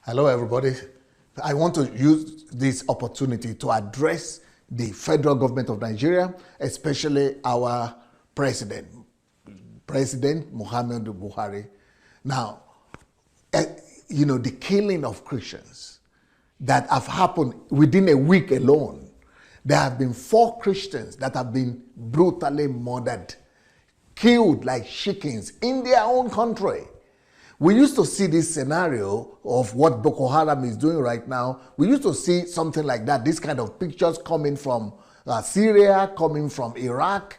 Hello, everybody. I want to use this opportunity to address the federal government of Nigeria, especially our President Muhammadu Buhari. Now, the killing of Christians that have happened within a week alone. There have been 4 Christians that have been brutally murdered, killed like chickens in their own country. We used to see this scenario of what Boko Haram is doing right now. We used to see something like that, this kind of pictures coming from Syria, coming from Iraq.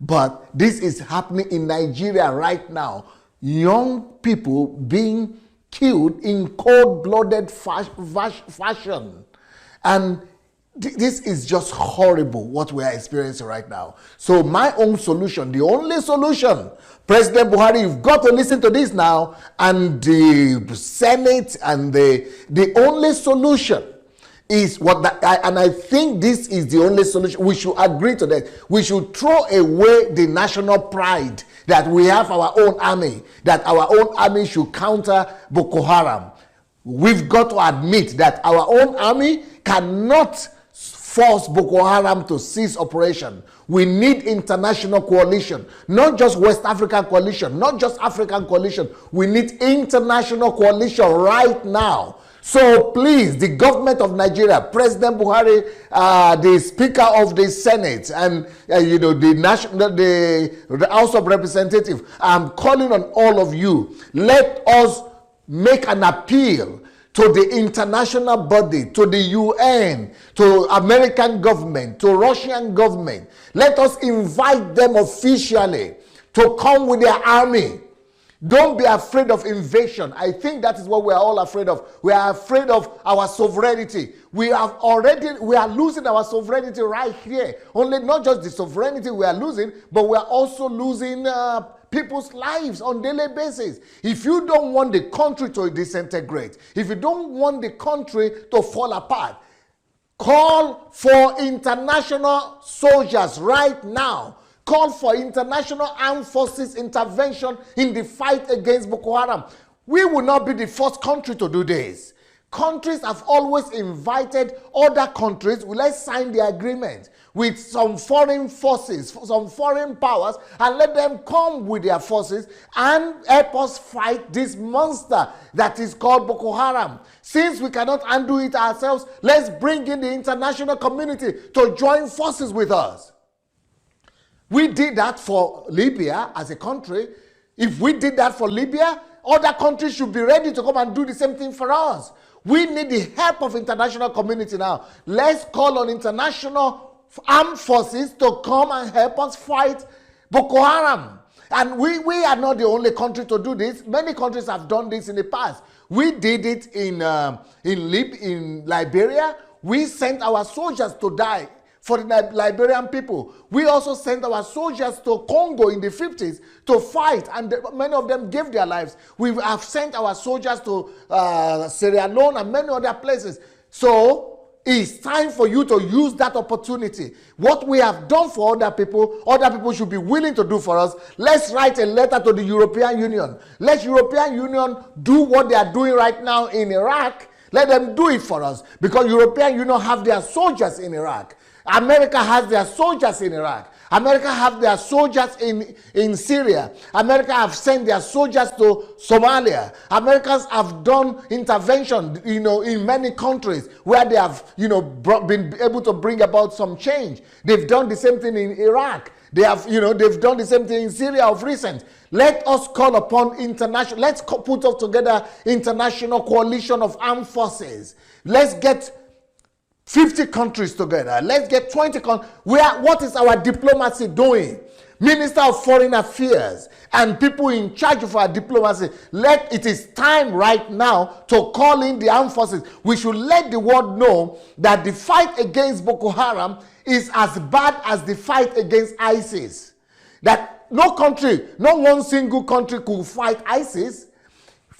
But this is happening in Nigeria right now. Young people being killed in cold-blooded fashion. And this is just horrible what we are experiencing right now. So my own solution, the only solution, President Buhari, you've got to listen to this now, and the Senate, and the only solution is and I think this is the only solution. We should agree to that. We should throw away the national pride that we have our own army, that our own army should counter Boko Haram. We've got to admit that our own army cannot force Boko Haram to cease operation. We need international coalition, not just West African coalition, not just African coalition. We need international coalition right now. So please, the government of Nigeria, President Buhari, the Speaker of the Senate, and the House of Representatives, I'm calling on all of you. Let us make an appeal to the international body, to the UN, to American government, to Russian government. Let us invite them officially to come with their army. Don't be afraid of invasion. I think that is what we are all afraid of. We are afraid of our sovereignty. We are losing our sovereignty right here. Only not just the sovereignty we are losing, but we are also losing people's lives on a daily basis. If you don't want the country to disintegrate, if you don't want the country to fall apart, call for international soldiers right now. Call for international armed forces intervention in the fight against Boko Haram. We will not be the first country to do this. Countries have always invited other countries. Let's sign the agreement with some foreign forces, some foreign powers, and let them come with their forces and help us fight this monster that is called Boko Haram. Since we cannot undo it ourselves, let's bring in the international community to join forces with us. We did that for Libya as a country. If we did that for Libya, other countries should be ready to come and do the same thing for us. We need the help of international community now. Let's call on international armed forces to come and help us fight Boko Haram. And we are not the only country to do this. Many countries have done this in the past. We did it in Liberia. We sent our soldiers to die for the Liberian people. We also sent our soldiers to Congo in the 50s to fight, and many of them gave their lives. We have sent our soldiers to Sierra Leone and many other places. So it's time for you to use that opportunity. What we have done for other people should be willing to do for us. Let's write a letter to the European Union. Let European Union do what they are doing right now in Iraq. Let them do it for us, because European Union have their soldiers in Iraq. America has their soldiers in Iraq. America have their soldiers in Syria. America have sent their soldiers to Somalia. Americans have done intervention, in many countries where they have, been able to bring about some change. They've done the same thing in Iraq. They have, they've done the same thing in Syria of recent. Let us call upon international. Let's put up together international coalition of armed forces. Let's get 50 countries together. Let's get 20 countries. What is our diplomacy doing? Minister of Foreign Affairs and people in charge of our diplomacy. It is time right now to call in the armed forces. We should let the world know that the fight against Boko Haram is as bad as the fight against ISIS. That no one single country could fight ISIS.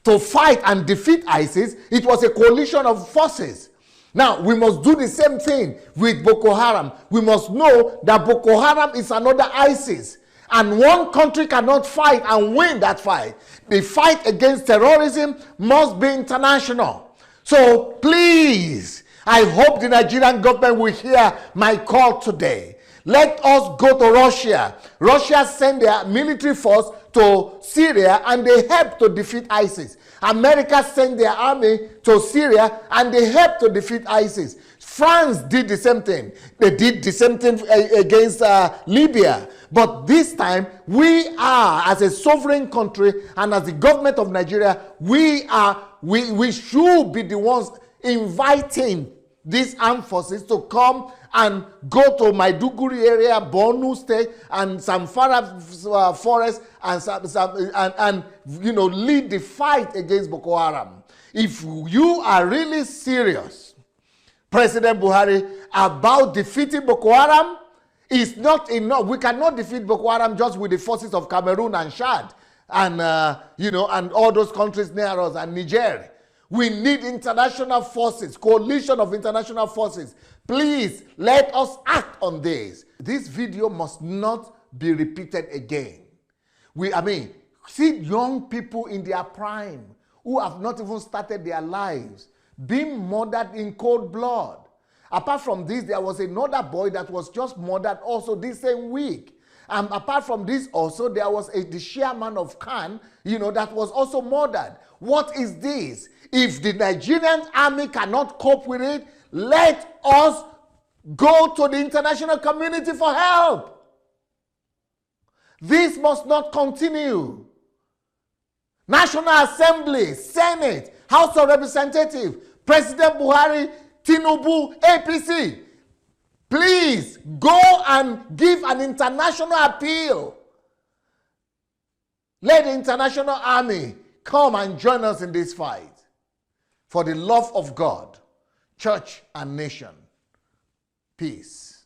To fight and defeat ISIS, it was a coalition of forces. Now, we must do the same thing with Boko Haram. We must know that Boko Haram is another ISIS. And one country cannot fight and win that fight. The fight against terrorism must be international. So please, I hope the Nigerian government will hear my call today. Let us go to Russia. Russia sent their military force to Syria and they helped to defeat ISIS. America sent their army to Syria and they helped to defeat ISIS. France did the same thing. They did the same thing against Libya. But this time, we are, as a sovereign country and as the government of Nigeria, we should be the ones inviting these armed forces to come and go to Maiduguri area, Borno State, and Zamfara forest, and lead the fight against Boko Haram. If you are really serious, President Buhari, about defeating Boko Haram, is not enough. We cannot defeat Boko Haram just with the forces of Cameroon and Chad, and and all those countries near us, and Niger. We need international forces, coalition of international forces. Please, let us act on this. This video must not be repeated again. See young people in their prime who have not even started their lives being murdered in cold blood. Apart from this, there was another boy that was just murdered also this same week. And apart from this also, there was the chairman of Khan, that was also murdered. What is this? If the Nigerian army cannot cope with it, let us go to the international community for help. This must not continue. National Assembly, Senate, House of Representatives, President Buhari, Tinubu, APC, please go and give an international appeal. Let the international army come and join us in this fight for the love of God, church, and nation. Peace.